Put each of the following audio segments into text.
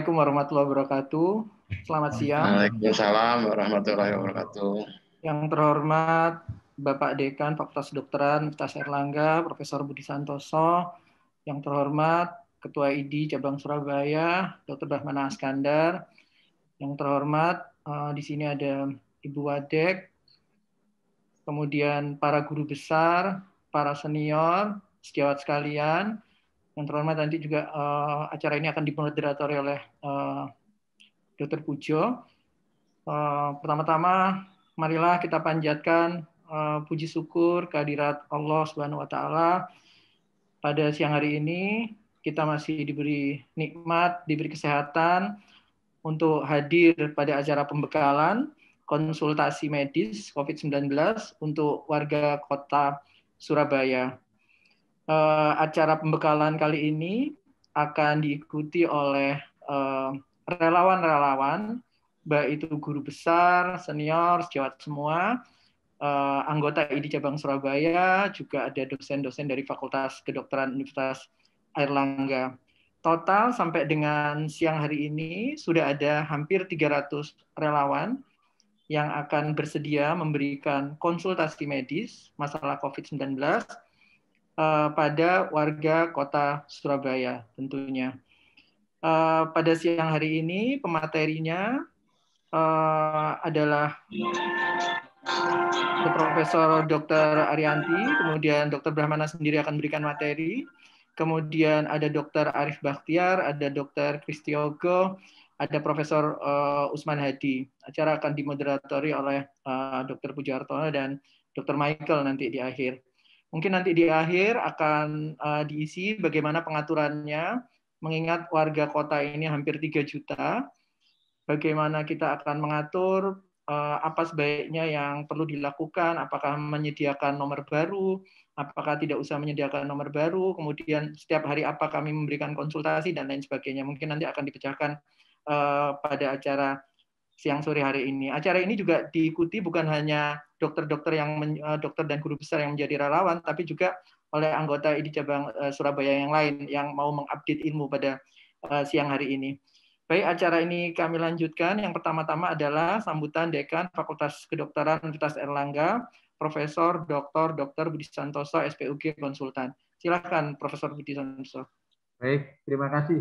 Assalamualaikum warahmatullahi wabarakatuh. Selamat siang. Waalaikumsalam warahmatullahi wabarakatuh. Yang terhormat Bapak Dekan Fakultas Kedokteran Universitas Airlangga, Profesor Budi Santoso. Yang terhormat Ketua ID Cabang Surabaya, Dr. Brahmana Askandar. Yang terhormat di sini ada Ibu Wadek, kemudian para guru besar, para senior, sejawat sekalian. Yang terhormat nanti juga acara ini akan dimoderatori oleh Dr. Pujo. Pertama-tama, marilah kita panjatkan puji syukur kehadirat Allah Subhanahu wa Ta'ala. Pada siang hari ini, kita masih diberi nikmat, diberi kesehatan untuk hadir pada acara pembekalan konsultasi medis COVID-19 untuk warga kota Surabaya. Acara pembekalan kali ini akan diikuti oleh relawan-relawan, baik itu guru besar, senior, sejawat semua, anggota ID Cabang Surabaya, juga ada dosen-dosen dari Fakultas Kedokteran Universitas Airlangga. Total sampai dengan siang hari ini sudah ada hampir 300 relawan yang akan bersedia memberikan konsultasi medis masalah COVID-19 pada warga kota Surabaya tentunya. Pada siang hari ini pematerinya adalah Profesor Dr. Arianti, kemudian Dr. Brahmana sendiri akan memberikan materi, kemudian ada Dr. Arif Bakhtiar, ada Dr. Kristiogo, ada Profesor Usman Hadi. Acara akan dimoderatori oleh Dr. Pujartono dan Dr. Michael nanti di akhir. Mungkin nanti di akhir akan diisi bagaimana pengaturannya, mengingat warga kota ini hampir 3 juta, bagaimana kita akan mengatur apa sebaiknya yang perlu dilakukan, apakah menyediakan nomor baru, apakah tidak usah menyediakan nomor baru, kemudian setiap hari apa kami memberikan konsultasi, dan lain sebagainya. Mungkin nanti akan dipecahkan pada acara siang sore hari ini. Acara ini juga diikuti bukan hanya dokter-dokter dokter dan guru besar yang menjadi relawan, tapi juga oleh anggota ID Cabang Surabaya yang lain yang mau mengupdate ilmu pada siang hari ini. Baik, acara ini kami lanjutkan. Yang pertama-tama adalah sambutan Dekan Fakultas Kedokteran Universitas Airlangga, Profesor Dr. Budi Santoso, SPUG Konsultan. Silakan, Profesor Budi Santoso. Baik, terima kasih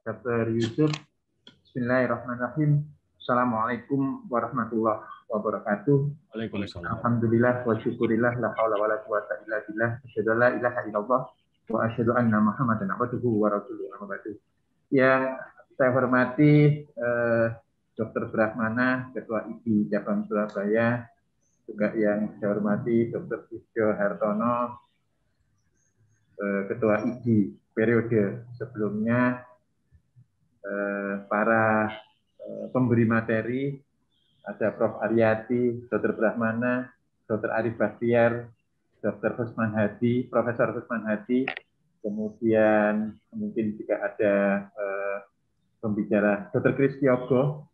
Dr. Yusuf. Bismillahirrahmanirrahim. Assalamualaikum warahmatullahi wabarakatuh. Waalaikumsalam. Alhamdulillah wa syukurillah la haula wala quwata illa billah. Asyhadu an la ilaha illallah wa asyhadu anna Muhammadan abduhu wa rasuluhu. Yang saya hormati Dr. Brahmana, Ketua ID Cabang Surabaya, juga yang saya hormati Dr. Pujo Hartono, Ketua ID periode sebelumnya, para pemberi materi, ada Prof. Aryati, Dr. Brahmana, Dr. Arif Bakhtiar, Dr. Usman Hadi, Profesor Usman Hadi, kemudian mungkin juga ada pembicara Dr. Kristiogo,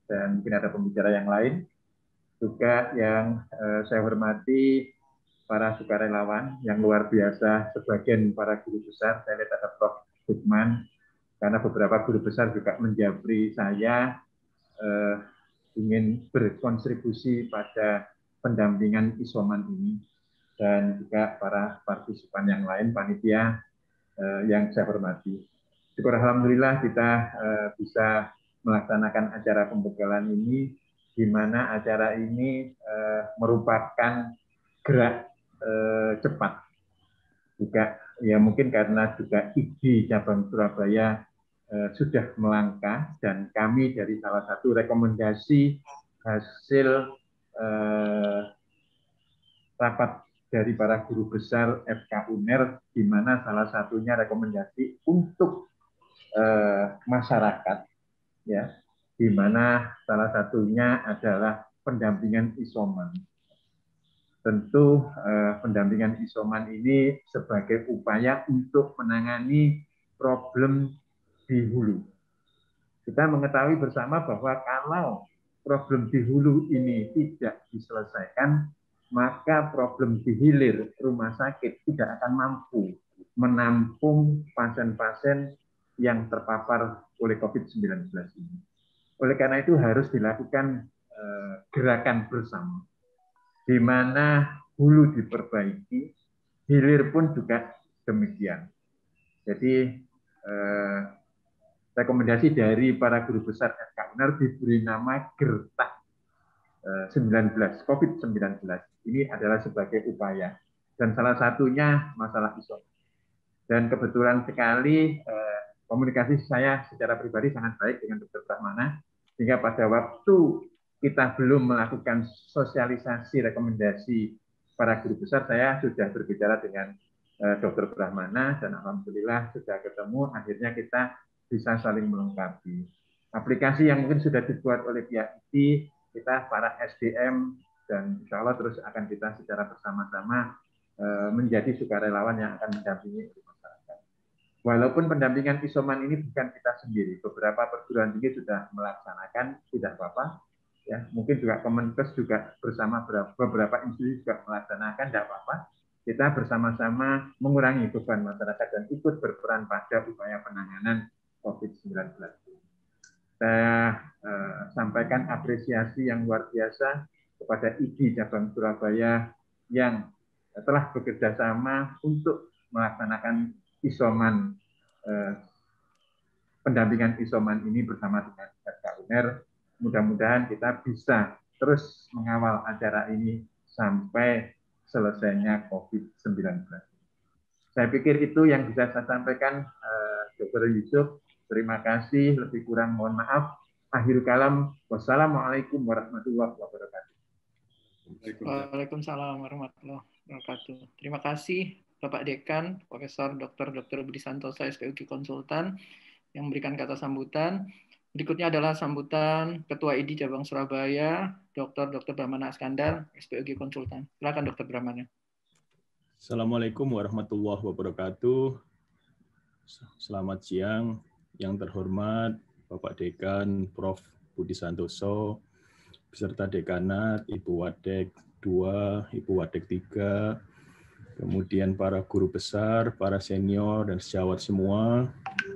dan mungkin ada pembicara yang lain. Juga yang saya hormati para sukarelawan yang luar biasa, sebagian para guru besar, saya lihat ada Prof. Hikman, karena beberapa guru besar juga menjabri saya ingin berkontribusi pada pendampingan isoman ini, dan juga para partisipan yang lain, panitia yang saya hormati. Syukur alhamdulillah kita bisa melaksanakan acara pembekalan ini, di mana acara ini merupakan gerak cepat. Juga ya mungkin karena juga ID Cabang Surabaya sudah melangkah, dan kami dari salah satu rekomendasi hasil rapat dari para guru besar FK UNER, di mana salah satunya rekomendasi untuk masyarakat, ya, di mana salah satunya adalah pendampingan isoman. Tentu pendampingan isoman ini sebagai upaya untuk menangani problem di hulu. Kita mengetahui bersama bahwa kalau problem di hulu ini tidak diselesaikan, maka problem di hilir rumah sakit tidak akan mampu menampung pasien-pasien yang terpapar oleh COVID-19 ini. Oleh karena itu harus dilakukan gerakan bersama, di mana hulu diperbaiki, hilir pun juga demikian. Jadi rekomendasi dari para guru besar FK UNER diberi nama Gertak 19, COVID-19. Ini adalah sebagai upaya. Dan salah satunya masalah isoman. Dan kebetulan sekali komunikasi saya secara pribadi sangat baik dengan Dr. Brahmana, sehingga pada waktu kita belum melakukan sosialisasi rekomendasi para guru besar, saya sudah berbicara dengan Dr. Brahmana, dan alhamdulillah sudah ketemu, akhirnya kita bisa saling melengkapi. Aplikasi yang mungkin sudah dibuat oleh pihak ID, kita para SDM, dan insya Allah terus akan kita secara bersama-sama menjadi sukarelawan yang akan mendampingi masyarakat. Walaupun pendampingan isoman ini bukan kita sendiri, beberapa perguruan tinggi sudah melaksanakan, tidak apa-apa. Ya, mungkin juga Kemenkes juga bersama beberapa institusi juga melaksanakan, tidak apa-apa. Kita bersama-sama mengurangi beban masyarakat dan ikut berperan pada upaya penanganan COVID-19. Saya sampaikan apresiasi yang luar biasa kepada ID Cabang Surabaya yang telah bekerja sama untuk melaksanakan isoman, pendampingan isoman ini bersama dengan FK UNER. Mudah-mudahan kita bisa terus mengawal acara ini sampai selesainya COVID-19. Saya pikir itu yang bisa saya sampaikan, Dr. Yusuf. Terima kasih, lebih kurang mohon maaf. Akhirul kalam, wassalamualaikum warahmatullahi wabarakatuh. Waalaikumsalam warahmatullahi wabarakatuh. Terima kasih Bapak Dekan, Profesor Dr. Budi Santoso, SPUG Konsultan, yang memberikan kata sambutan. Berikutnya adalah sambutan Ketua ID Cabang Surabaya, Dr. Brahmana Askandar, SPUG Konsultan. Silakan Dr. Brahmana. Assalamualaikum warahmatullahi wabarakatuh. Selamat siang. Yang terhormat Bapak Dekan, Prof. Budi Santoso, beserta Dekanat, Ibu Wadek 2, Ibu Wadek 3, kemudian para guru besar, para senior dan sejawat semua,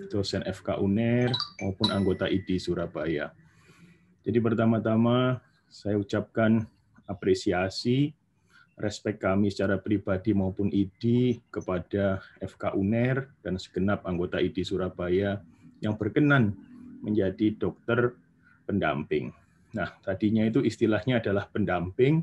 dosen FK UNER maupun anggota ID Surabaya. Jadi pertama-tama saya ucapkan apresiasi, respek kami secara pribadi maupun ID kepada FK UNER dan segenap anggota ID Surabaya yang berkenan menjadi dokter pendamping. Nah, tadinya itu istilahnya adalah pendamping,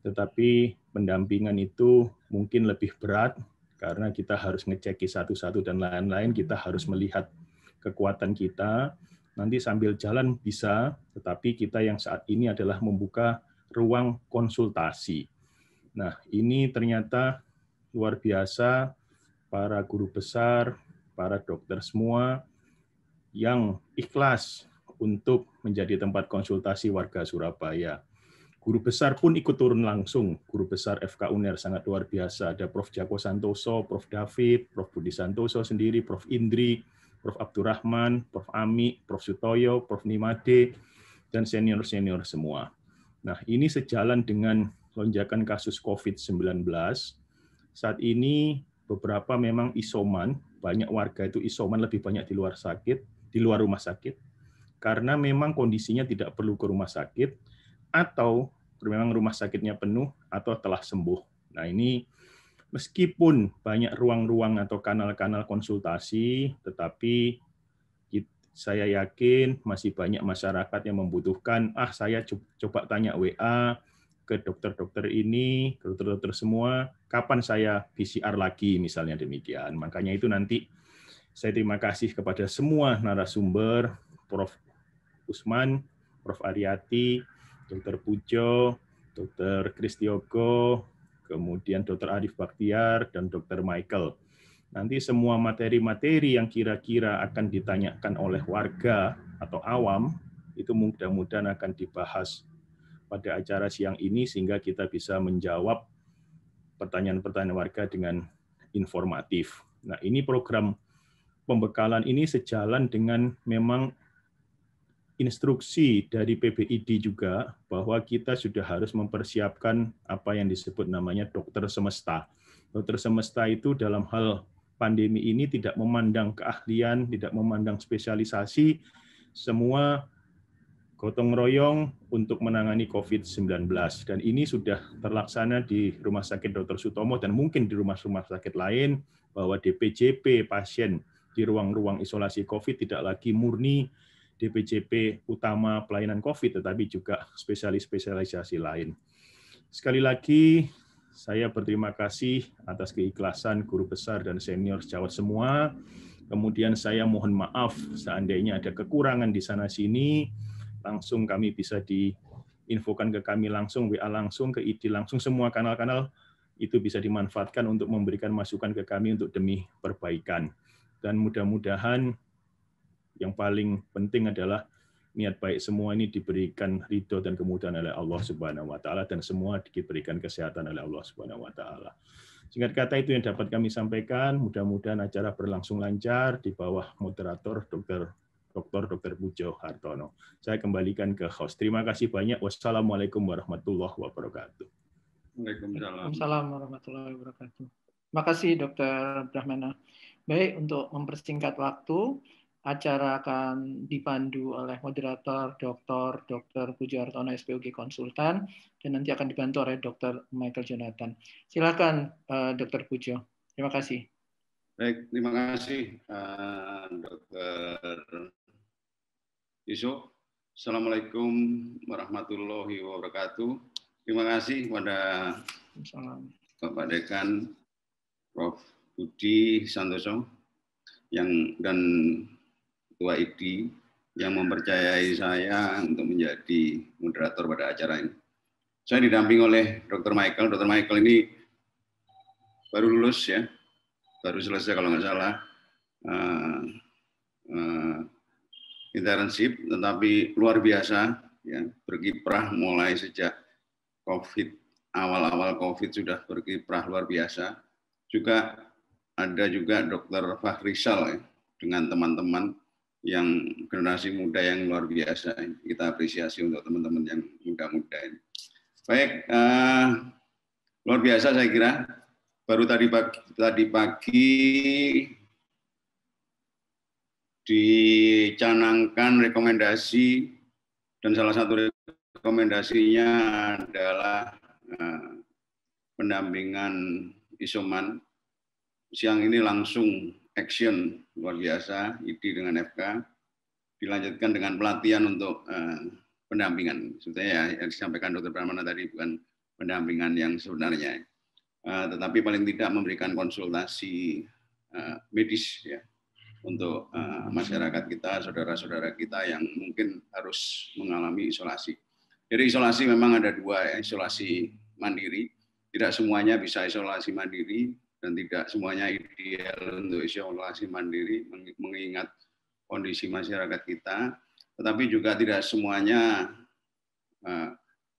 tetapi pendampingan itu mungkin lebih berat karena kita harus ngeceki satu-satu dan lain-lain, kita harus melihat kekuatan kita. Nanti sambil jalan bisa, tetapi kita yang saat ini adalah membuka ruang konsultasi. Nah, ini ternyata luar biasa, para guru besar, para dokter semua yang ikhlas untuk menjadi tempat konsultasi warga Surabaya. Guru besar pun ikut turun langsung. Guru besar FK UNER sangat luar biasa. Ada Prof. Jako Santoso, Prof. David, Prof. Budi Santoso sendiri, Prof. Indri, Prof. Abdurrahman, Prof. Ami, Prof. Sutoyo, Prof. Nimade, dan senior-senior semua. Nah, ini sejalan dengan lonjakan kasus COVID-19. Saat ini beberapa memang isoman, banyak warga itu isoman lebih banyak di luar rumah sakit, karena memang kondisinya tidak perlu ke rumah sakit, atau memang rumah sakitnya penuh, atau telah sembuh. Nah ini meskipun banyak ruang-ruang atau kanal-kanal konsultasi, tetapi saya yakin masih banyak masyarakat yang membutuhkan, saya coba tanya WA ke dokter-dokter ini, dokter-dokter semua, kapan saya PCR lagi, misalnya demikian. Makanya itu nanti saya terima kasih kepada semua narasumber, Prof. Usman, Prof. Aryati, Dr. Pujo, Dr. Kristiogo, kemudian Dr. Arif Bakhtiar, dan Dr. Michael. Nanti semua materi-materi yang kira-kira akan ditanyakan oleh warga atau awam, itu mudah-mudahan akan dibahas pada acara siang ini, sehingga kita bisa menjawab pertanyaan-pertanyaan warga dengan informatif. Nah, ini program pembekalan ini sejalan dengan memang instruksi dari PBID juga, bahwa kita sudah harus mempersiapkan apa yang disebut namanya dokter semesta. Dokter semesta itu dalam hal pandemi ini tidak memandang keahlian, tidak memandang spesialisasi, semua gotong royong untuk menangani COVID-19. Dan ini sudah terlaksana di Rumah Sakit Dr. Sutomo dan mungkin di rumah-rumah sakit lain, bahwa DPJP pasien di ruang-ruang isolasi COVID tidak lagi murni DPJP utama pelayanan COVID, tetapi juga spesialisasi lain. Sekali lagi, saya berterima kasih atas keikhlasan guru besar dan senior sejawat semua. Kemudian saya mohon maaf seandainya ada kekurangan di sana-sini, langsung kami bisa diinfokan ke kami langsung, WA langsung, ke ID langsung, semua kanal-kanal itu bisa dimanfaatkan untuk memberikan masukan ke kami untuk demi perbaikan. Dan mudah-mudahan yang paling penting adalah niat baik semua ini diberikan ridho dan kemudahan oleh Allah Subhanahu wa taala, dan semua diberikan kesehatan oleh Allah Subhanahu wa taala. Singkat kata itu yang dapat kami sampaikan. Mudah-mudahan acara berlangsung lancar di bawah moderator Dr. Pujo Hartono. Saya kembalikan ke host. Terima kasih banyak. Wassalamualaikum warahmatullahi wabarakatuh. Waalaikumsalam warahmatullahi wabarakatuh. Terima kasih Dr. Brahmana. Baik, untuk mempersingkat waktu, acara akan dipandu oleh moderator Dr. Pujo Hartono, SPOG Konsultan, dan nanti akan dibantu oleh Dr. Michael Jonathan. Silakan Dr. Pujo. Terima kasih. Baik, terima kasih Dr. Yusuf. Assalamualaikum warahmatullahi wabarakatuh. Terima kasih kepada Bapak Dekan, Prof. Budi Santoso, dan Ketua ID yang mempercayai saya untuk menjadi moderator pada acara ini. Saya didampingi oleh Dr. Michael. Dr. Michael ini baru lulus ya, baru selesai kalau nggak salah internship, tetapi luar biasa ya, berkiprah mulai sejak COVID, awal-awal COVID sudah berkiprah luar biasa. Juga ada juga Dr. Fahrizal ya, dengan teman-teman yang generasi muda yang luar biasa. Kita apresiasi untuk teman-teman yang muda-muda ini. Baik, luar biasa saya kira. Baru tadi pagi dicanangkan rekomendasi, dan salah satu rekomendasinya adalah pendampingan isoman. Siang ini langsung action luar biasa, ID dengan FK, dilanjutkan dengan pelatihan untuk pendampingan. Sebetulnya ya, yang disampaikan Dr. Brahmana tadi bukan pendampingan yang sebenarnya, tetapi paling tidak memberikan konsultasi medis ya, untuk masyarakat kita, saudara-saudara kita yang mungkin harus mengalami isolasi. Jadi isolasi memang ada dua, isolasi mandiri. Tidak semuanya bisa isolasi mandiri, dan tidak semuanya ideal untuk isolasi mandiri, mengingat kondisi masyarakat kita. Tetapi juga tidak semuanya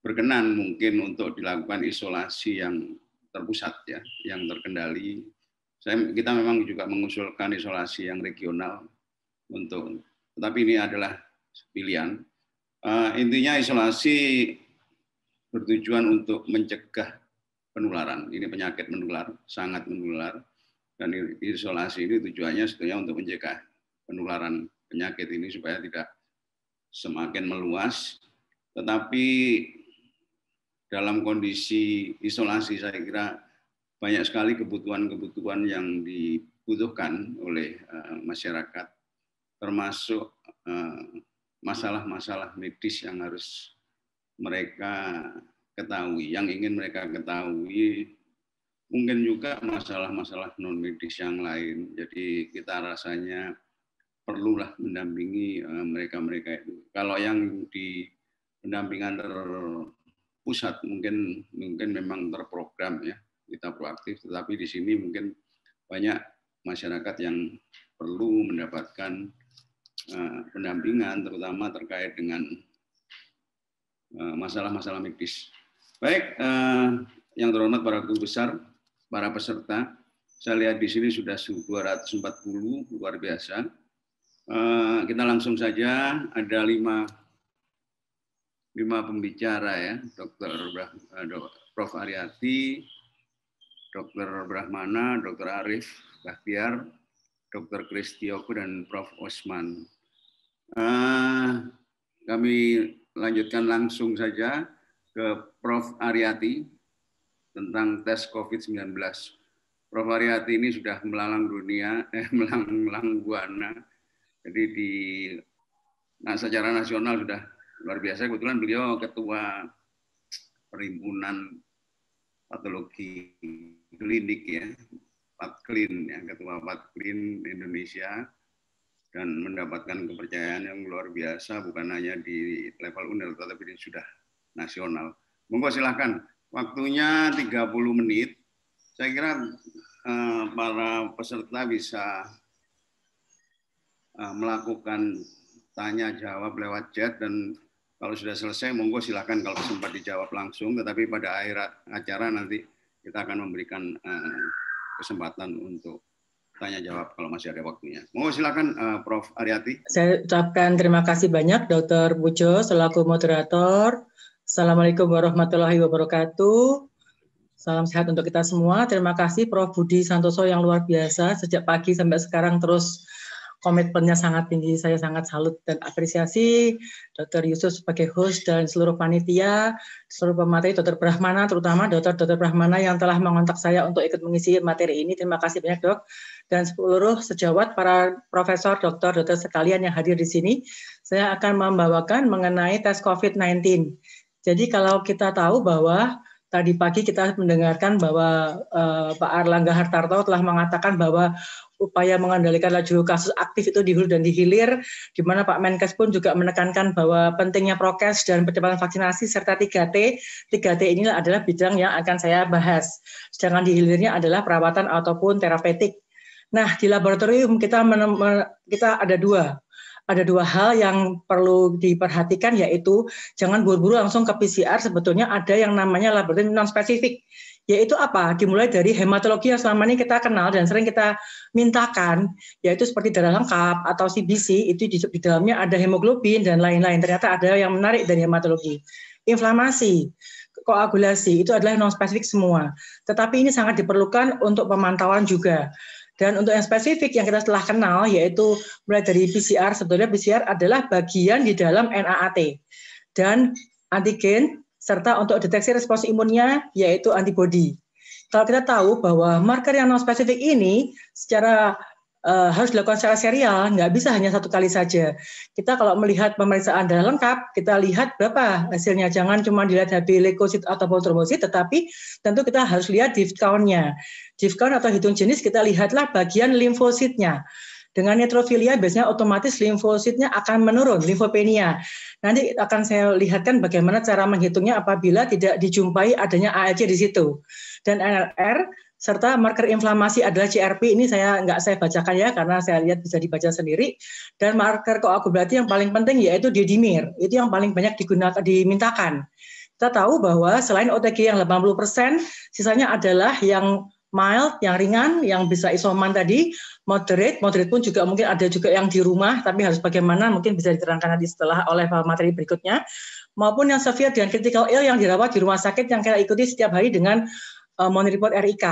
berkenan mungkin untuk dilakukan isolasi yang terpusat ya, yang terkendali. Kita memang juga mengusulkan isolasi yang regional tetapi ini adalah pilihan. Intinya isolasi bertujuan untuk mencegah penularan. Ini penyakit menular, sangat menular, dan isolasi ini tujuannya sebetulnya untuk mencegah penularan penyakit ini supaya tidak semakin meluas. Tetapi dalam kondisi isolasi saya kira banyak sekali kebutuhan-kebutuhan yang dibutuhkan oleh masyarakat, termasuk masalah-masalah medis yang harus mereka ketahui, yang ingin mereka ketahui, mungkin juga masalah-masalah non-medis yang lain. Jadi kita rasanya perlulah mendampingi mereka-mereka itu. Kalau yang di pendampingan terpusat mungkin memang terprogram ya, kita proaktif, tetapi di sini mungkin banyak masyarakat yang perlu mendapatkan pendampingan, terutama terkait dengan masalah-masalah medis. Baik, yang terhormat para guru besar, para peserta, saya lihat di sini sudah 240, luar biasa. Kita langsung saja, ada 5 pembicara ya, Prof. Aryati, Dr. Brahmana, Dr. Arif, Bahtiar, Dr. Kristiogo, dan Prof. Osman. Kami lanjutkan langsung saja ke Prof. Aryati tentang tes COVID-19. Prof. Aryati ini sudah melalang dunia, melalang buana. Jadi secara nasional sudah luar biasa. Kebetulan beliau ketua Perhimpunan Patologi Klinik ya, Patklin ya, ketua Patklin Indonesia, dan mendapatkan kepercayaan yang luar biasa bukan hanya di level UNER tetapi sudah nasional. Monggo silakan, waktunya 30 menit. Saya kira para peserta bisa melakukan tanya jawab lewat chat, dan kalau sudah selesai monggo silakan kalau sempat dijawab langsung, tetapi pada akhir acara nanti kita akan memberikan kesempatan untuk tanya jawab kalau masih ada waktunya. Monggo silakan Prof. Aryati. Saya ucapkan terima kasih banyak Dr. Pujo selaku moderator. Assalamualaikum warahmatullahi wabarakatuh. Salam sehat untuk kita semua. Terima kasih Prof. Budi Santoso yang luar biasa sejak pagi sampai sekarang terus komitmennya sangat tinggi. Saya sangat salut dan apresiasi Dr. Yusuf sebagai host dan seluruh panitia, seluruh pemateri, Dr. Brahmana, terutama Dr. Brahmana yang telah mengontak saya untuk ikut mengisi materi ini. Terima kasih banyak Dok. Dan seluruh sejawat, para profesor, dokter sekalian yang hadir di sini. Saya akan membawakan mengenai tes COVID-19. Jadi kalau kita tahu bahwa tadi pagi kita mendengarkan bahwa Pak Erlangga Hartarto telah mengatakan bahwa upaya mengendalikan laju kasus aktif itu di hulu dan di hilir, di mana Pak Menkes pun juga menekankan bahwa pentingnya prokes dan percepatan vaksinasi serta 3T. 3T inilah adalah bidang yang akan saya bahas. Sedangkan di hilirnya adalah perawatan ataupun terapeutik. Nah, di laboratorium kita ada dua hal yang perlu diperhatikan, yaitu jangan buru-buru langsung ke PCR. Sebetulnya ada yang namanya laboratorium non-spesifik, yaitu apa? Dimulai dari hematologi yang selama ini kita kenal dan sering kita mintakan, yaitu seperti darah lengkap atau CBC, itu di dalamnya ada hemoglobin dan lain-lain. Ternyata ada yang menarik dari hematologi. Inflamasi, koagulasi, itu adalah non-spesifik semua. Tetapi ini sangat diperlukan untuk pemantauan juga. Dan untuk yang spesifik yang kita telah kenal, yaitu mulai dari PCR, sebetulnya PCR adalah bagian di dalam NAAT. Dan antigen, serta untuk deteksi respons imunnya, yaitu antibodi. Kalau kita tahu bahwa marker yang non-spesifik ini secara harus dilakukan secara serial, nggak bisa hanya satu kali saja. Kita kalau melihat pemeriksaan darah lengkap, kita lihat berapa hasilnya. Jangan cuma dilihat HB leukosit ataupun trombosit, tetapi tentu kita harus lihat div count-nya. Div count atau hitung jenis, kita lihatlah bagian limfositnya. Dengan neutrofilia biasanya otomatis limfositnya akan menurun, limfopenia. Nanti akan saya lihatkan bagaimana cara menghitungnya apabila tidak dijumpai adanya ALC di situ. Dan NLR serta marker inflamasi adalah CRP, ini nggak saya bacakan ya, karena saya lihat bisa dibaca sendiri. Dan marker koagulasi yang paling penting yaitu D-dimer, itu yang paling banyak dimintakan. Kita tahu bahwa selain OTG yang 80%, sisanya adalah yang mild, yang ringan, yang bisa isoman tadi, moderate pun juga mungkin ada juga yang di rumah, tapi harus bagaimana mungkin bisa diterangkan nanti setelah oleh materi berikutnya, maupun yang severe dan critical ill yang dirawat di rumah sakit yang kita ikuti setiap hari dengan Monitoring Report RIK.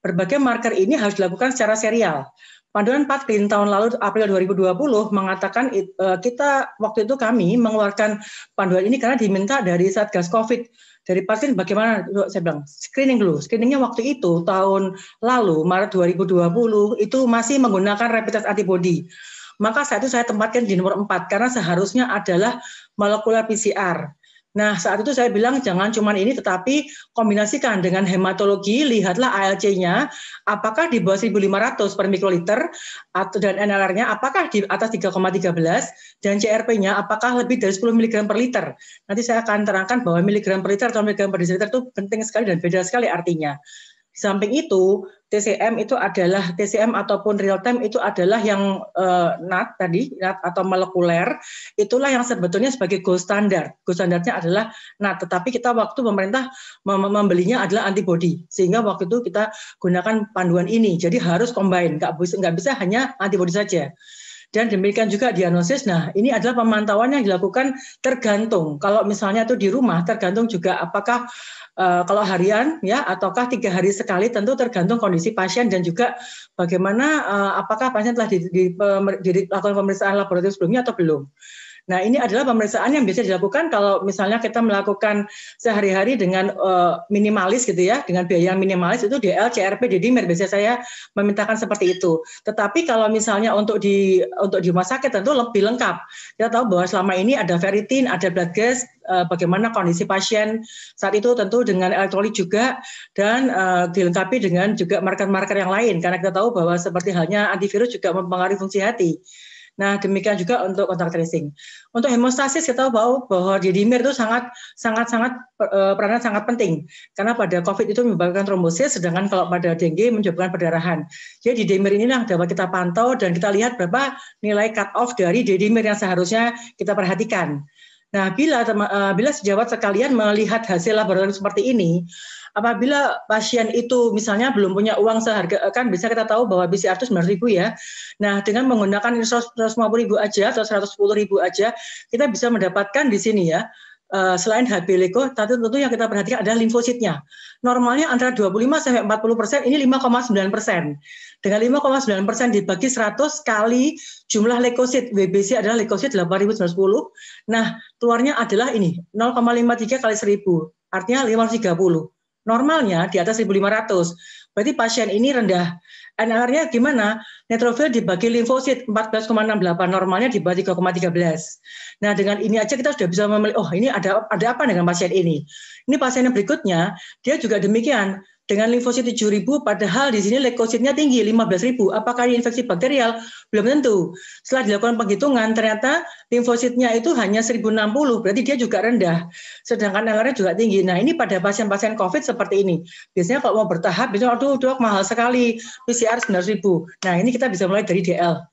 Berbagai marker ini harus dilakukan secara serial. Panduan Patklin tahun lalu April 2020 mengatakan kita waktu itu kami mengeluarkan panduan ini karena diminta dari Satgas Covid. Dari Patklin bagaimana saya bilang screening dulu. Screeningnya waktu itu tahun lalu Maret 2020 itu masih menggunakan rapid test antibody. Maka saat itu saya tempatkan di nomor 4 karena seharusnya adalah molekular PCR. Nah, saat itu saya bilang jangan cuma ini, tetapi kombinasikan dengan hematologi, lihatlah ALC-nya, apakah di bawah 1.500 per mikroliter, dan NLR-nya apakah di atas 3,13, dan CRP-nya apakah lebih dari 10 mg per liter. Nanti saya akan terangkan bahwa miligram per liter atau miligram per desiliter itu penting sekali dan beda sekali artinya. Di samping itu, TCM itu adalah TCM ataupun real time itu adalah yang NAT tadi, NAT atau molekuler, itulah yang sebetulnya sebagai gold standard. Gold standarnya adalah NAT, tetapi kita waktu pemerintah membelinya adalah antibody, sehingga waktu itu kita gunakan panduan ini. Jadi harus combine, nggak bisa hanya antibody saja. Dan demikian juga diagnosis. Nah, ini adalah pemantauan yang dilakukan tergantung. Kalau misalnya itu di rumah, tergantung juga apakah kalau harian ya ataukah 3 hari sekali, tentu tergantung kondisi pasien dan juga bagaimana apakah pasien telah dilakukan pemeriksaan laboratorium sebelumnya atau belum. Nah, ini adalah pemeriksaan yang bisa dilakukan kalau misalnya kita melakukan sehari-hari dengan minimalis gitu ya, dengan biaya yang minimalis itu DL, CRP, D-dimer biasanya saya memintakan seperti itu. Tetapi kalau misalnya untuk di rumah sakit tentu lebih lengkap. Kita tahu bahwa selama ini ada ferritin, ada blood gas, bagaimana kondisi pasien saat itu tentu dengan elektrolit juga dan dilengkapi dengan juga marker-marker yang lain karena kita tahu bahwa seperti halnya antivirus juga mempengaruhi fungsi hati. Nah, demikian juga untuk kontak tracing. Untuk hemostasis kita tahu bahwa D-dimer itu sangat peranan sangat penting karena pada COVID itu menyebabkan trombosis, sedangkan kalau pada dengue menyebabkan perdarahan. Jadi D-dimer inilah dapat kita pantau dan kita lihat berapa nilai cut off dari D-dimer yang seharusnya kita perhatikan. Nah, bila sejawat sekalian melihat hasil laboratorium seperti ini, apabila pasien itu misalnya belum punya uang seharga, kan bisa kita tahu bahwa PCR itu 9.000 ya. Nah, dengan menggunakan 150.000 aja atau 110.000 aja, kita bisa mendapatkan di sini ya. Selain HB leuko, tentu yang kita perhatikan adalah limfositnya. Normalnya antara 25-40%, ini 5,9%. Dengan 5,9% dibagi 100 kali jumlah leukosit, WBC adalah leukosit 8.910. Nah, keluarnya adalah ini, 0,53 kali 1.000, artinya 530. Normalnya di atas 1.500. Berarti pasien ini rendah. NR-nya gimana? Neutrofil dibagi limfosit 14,68, normalnya di bawah 3,13. Nah, dengan ini aja kita sudah bisa memilih, oh ini ada apa dengan pasien ini. Ini pasien yang berikutnya, dia juga demikian. Dengan limfosit 7.000, padahal di sini leukositnya tinggi 15.000. Apakah ini infeksi bakterial? Belum tentu. Setelah dilakukan penghitungan, ternyata limfositnya itu hanya 1.060, berarti dia juga rendah. Sedangkan NR-nya juga tinggi. Nah, ini pada pasien-pasien COVID seperti ini. Biasanya kalau mau bertahap, biasanya aduh dok mahal sekali, PCR 9.000. Nah, ini kita bisa mulai dari DL.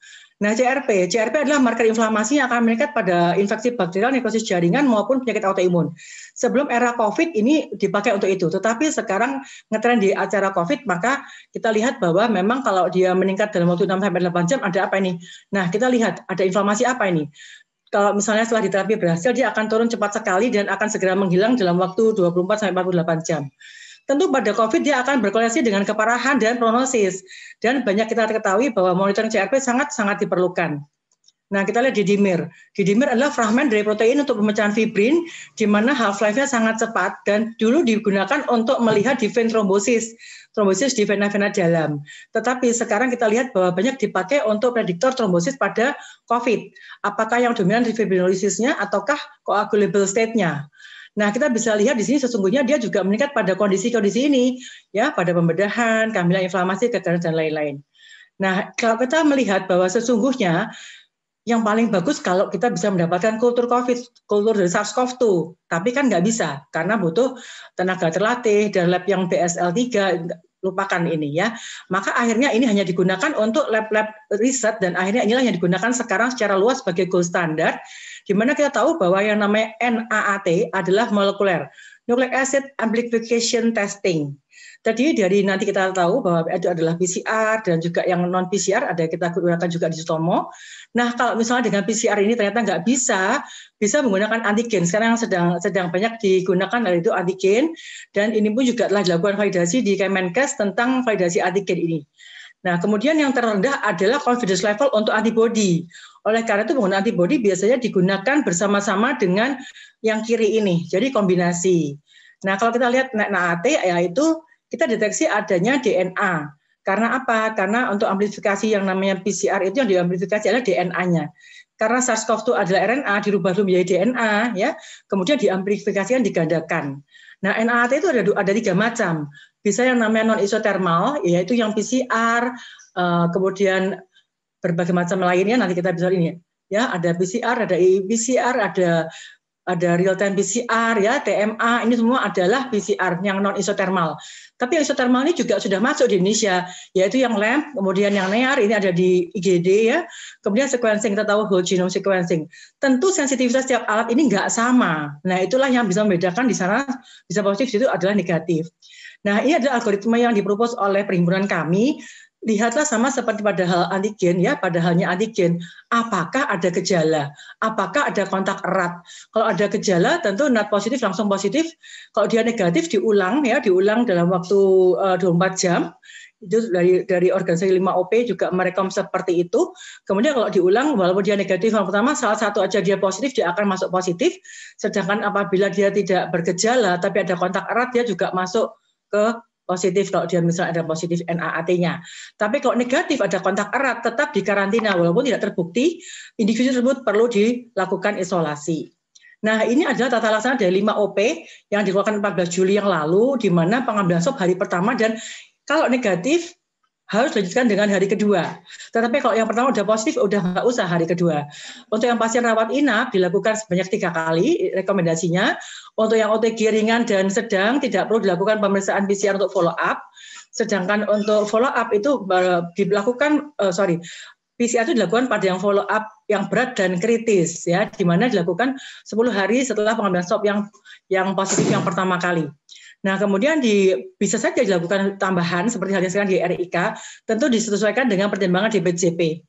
Nah, CRP adalah marker inflamasi yang akan meningkat pada infeksi bakterial, nekrosis jaringan maupun penyakit autoimun. Sebelum era COVID ini dipakai untuk itu, tetapi sekarang ngetren di acara COVID, maka kita lihat bahwa memang kalau dia meningkat dalam waktu 6-8 jam, ada apa ini? Nah, kita lihat ada inflamasi apa ini? Kalau misalnya setelah diterapi berhasil, dia akan turun cepat sekali dan akan segera menghilang dalam waktu 24-48 jam. Tentu pada COVID dia akan berkorelasi dengan keparahan dan prognosis. Dan banyak kita ketahui bahwa monitoring CRP sangat-sangat diperlukan. Nah, kita lihat D-dimer. D-dimer adalah fragmen dari protein untuk pemecahan fibrin, di mana half-life-nya sangat cepat, dan dulu digunakan untuk melihat di vein trombosis di vena-vena dalam. Tetapi sekarang kita lihat bahwa banyak dipakai untuk prediktor trombosis pada COVID. Apakah yang dominan di fibrinolysisnya ataukah coagulable state-nya? Nah, kita bisa lihat di sini sesungguhnya dia juga meningkat pada kondisi-kondisi ini, ya, pada pembedahan, kehamilan, inflamasi, kegagalan dan lain-lain. Nah, kalau kita melihat bahwa sesungguhnya yang paling bagus kalau kita bisa mendapatkan kultur COVID, kultur dari SARS-CoV-2, tapi kan nggak bisa karena butuh tenaga terlatih dan lab yang BSL-3, lupakan ini ya. Maka akhirnya ini hanya digunakan untuk lab-lab riset dan akhirnya inilah yang digunakan sekarang secara luas sebagai gold standard, di mana kita tahu bahwa yang namanya NAAT adalah molekuler, nucleic acid amplification testing. Tadi dari nanti kita tahu bahwa itu adalah PCR dan juga yang non PCR ada kita gunakan juga di Sutomo. Nah, kalau misalnya dengan PCR ini ternyata nggak bisa menggunakan antigen. Sekarang sedang banyak digunakan yaitu antigen dan ini pun juga telah dilakukan validasi di Kemenkes tentang validasi antigen ini. Nah, kemudian yang terendah adalah confidence level untuk antibody. Oleh karena itu penggunaan antibody biasanya digunakan bersama-sama dengan yang kiri ini. Jadi kombinasi. Nah, kalau kita lihat NAAT yaitu kita deteksi adanya DNA. Karena apa? Karena untuk amplifikasi yang namanya PCR itu yang diamplifikasi adalah DNA-nya. Karena SARS-CoV-2 adalah RNA dirubah menjadi DNA, ya. Kemudian diamplifikasikan digandakan. Nah, NAAT itu ada 3 macam. Bisa yang namanya non isotermal, yaitu yang PCR, kemudian berbagai macam lainnya. Nanti kita bisa ini, ya. Ada PCR, ada PCR, ada real time PCR, ya, TMA. Ini semua adalah PCR yang non isotermal. Tapi yang isotermal ini juga sudah masuk di Indonesia, yaitu yang LAMP, kemudian yang NEAR, ini ada di IGD, ya. Kemudian sequencing, kita tahu whole genome sequencing. Tentu sensitivitas setiap alat ini nggak sama. Nah, itulah yang bisa membedakan di sana, bisa positif, itu adalah negatif. Nah, ini adalah algoritma yang dipropos oleh perhimpunan kami. lihatlah sama seperti pada hal antigen ya, pada halnya antigen, apakah ada gejala, apakah ada kontak erat. Kalau ada gejala tentu not positif langsung positif. Kalau dia negatif diulang dalam waktu 24 jam. Itu dari organisasi 5OP juga merekom seperti itu. Kemudian kalau diulang walaupun dia negatif yang pertama, salah satu aja dia positif, dia akan masuk positif. Sedangkan apabila dia tidak bergejala tapi ada kontak erat, dia juga masuk ke positif kalau dia misalnya ada positif NAAT-nya. Tapi kalau negatif ada kontak erat tetap dikarantina walaupun tidak terbukti, individu tersebut perlu dilakukan isolasi. Nah, ini adalah tata laksana dari 5OP yang dikeluarkan 14 Juli yang lalu, di mana pengambilan swab hari pertama dan kalau negatif harus dilanjutkan dengan hari kedua. Tetapi kalau yang pertama udah positif, udah nggak usah hari kedua. Untuk yang pasien rawat inap dilakukan sebanyak 3 kali rekomendasinya. Untuk yang OTG ringan dan sedang tidak perlu dilakukan pemeriksaan PCR untuk follow up. Sedangkan untuk follow up itu dilakukan PCR itu dilakukan pada yang follow up yang berat dan kritis ya, di mana dilakukan 10 hari setelah pengambilan swab yang positif yang pertama kali. Nah, kemudian bisa saja dilakukan tambahan seperti halnya sekarang di RIK, tentu disesuaikan dengan pertimbangan DPJP.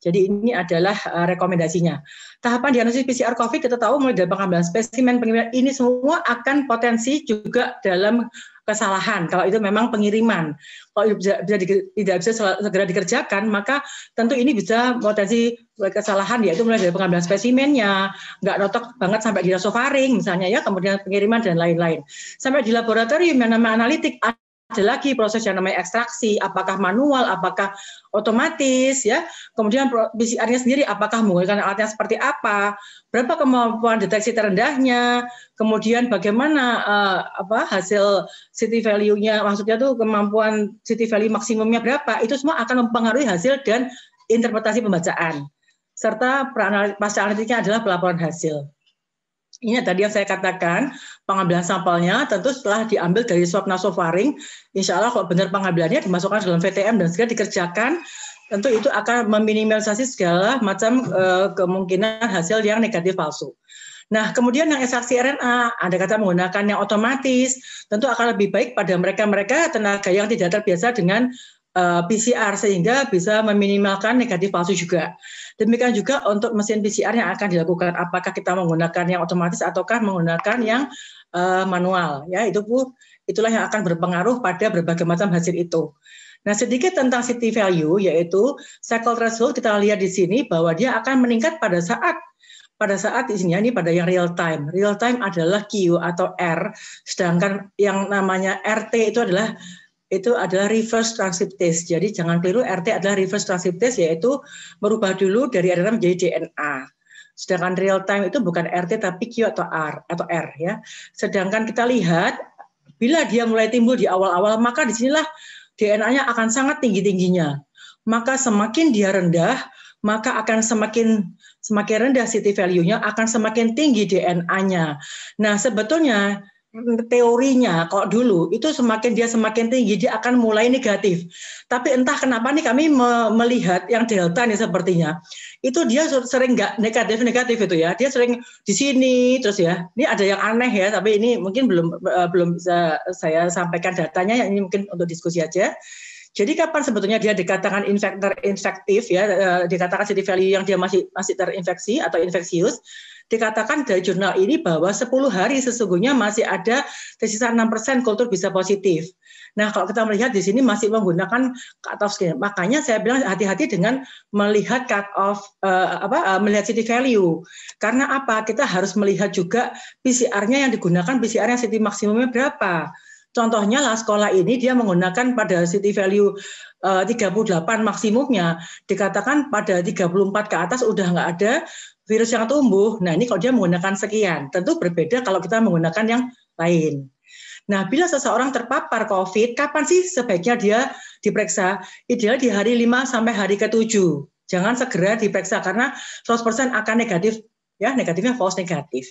Jadi ini adalah rekomendasinya. Tahapan diagnosis PCR COVID kita tahu mulai dari pengambilan spesimen, pengiriman, ini semua akan potensi juga dalam kesalahan kalau itu memang pengiriman. Kalau tidak bisa segera dikerjakan, maka tentu ini bisa potensi kesalahan, yaitu mulai dari pengambilan spesimennya, nggak notok banget sampai di nasofaring misalnya ya, kemudian pengiriman dan lain-lain. Sampai di laboratorium yang namanya analitik, ada lagi proses yang namanya ekstraksi, apakah manual, apakah otomatis ya. Kemudian PCR-nya sendiri apakah menggunakan alatnya seperti apa, berapa kemampuan deteksi terendahnya, kemudian bagaimana hasil city value-nya, maksudnya tuh kemampuan city value maksimumnya berapa, itu semua akan mempengaruhi hasil dan interpretasi pembacaan. Serta pasca analitiknya adalah pelaporan hasil. Ini tadi yang saya katakan, pengambilan sampelnya tentu setelah diambil dari swab nasofaring, insya Allah kalau benar pengambilannya dimasukkan dalam VTM dan segera dikerjakan, tentu itu akan meminimalisasi segala macam kemungkinan hasil yang negatif palsu. Nah, kemudian yang ekstraksi RNA, ada kata menggunakan yang otomatis, tentu akan lebih baik pada mereka-mereka tenaga yang tidak terbiasa dengan PCR sehingga bisa meminimalkan negatif palsu juga. Demikian juga untuk mesin PCR yang akan dilakukan, apakah kita menggunakan yang otomatis ataukah menggunakan yang manual. Ya, itulah yang akan berpengaruh pada berbagai macam hasil itu. Nah, sedikit tentang city value, yaitu cycle threshold kita lihat di sini bahwa dia akan meningkat pada saat di sini ini pada yang real time. Real time adalah Q atau R, sedangkan yang namanya RT itu adalah reverse transcriptase. Jadi jangan keliru, RT adalah reverse transcriptase, yaitu merubah dulu dari RNA menjadi DNA. Sedangkan real time itu bukan RT tapi Q atau R ya. Sedangkan kita lihat bila dia mulai timbul di awal-awal, maka disinilah DNA-nya akan sangat tinggi-tingginya. Maka semakin dia rendah, maka akan semakin rendah city value-nya, akan semakin tinggi DNA-nya. Nah, sebetulnya teorinya kalau dulu itu semakin tinggi dia akan mulai negatif. Tapi entah kenapa nih kami melihat yang delta nih sepertinya itu dia sering nggak negatif itu ya. Dia sering di sini terus ya. Ini ada yang aneh ya, tapi ini mungkin belum bisa saya sampaikan datanya, ini mungkin untuk diskusi aja. Jadi kapan sebetulnya dia dikatakan infektif ya, dikatakan city value yang dia masih terinfeksi atau infeksius? Dikatakan dari jurnal ini bahwa 10 hari sesungguhnya masih ada tersisa 6% kultur bisa positif. Nah, kalau kita melihat di sini masih menggunakan cut-off skin. Makanya saya bilang hati-hati dengan melihat cut-off melihat city value. Karena apa? Kita harus melihat juga PCR-nya yang digunakan, PCR yang city maksimumnya berapa. Contohnya lah sekolah ini dia menggunakan pada city value 38 maksimumnya, dikatakan pada 34 ke atas udah nggak ada virus yang tumbuh. Nah, ini kalau dia menggunakan sekian, tentu berbeda kalau kita menggunakan yang lain. Nah, bila seseorang terpapar COVID, kapan sih sebaiknya dia diperiksa? Ideal di hari 5 sampai hari ke-7. Jangan segera diperiksa karena 100% akan negatif, ya, negatifnya false negatif.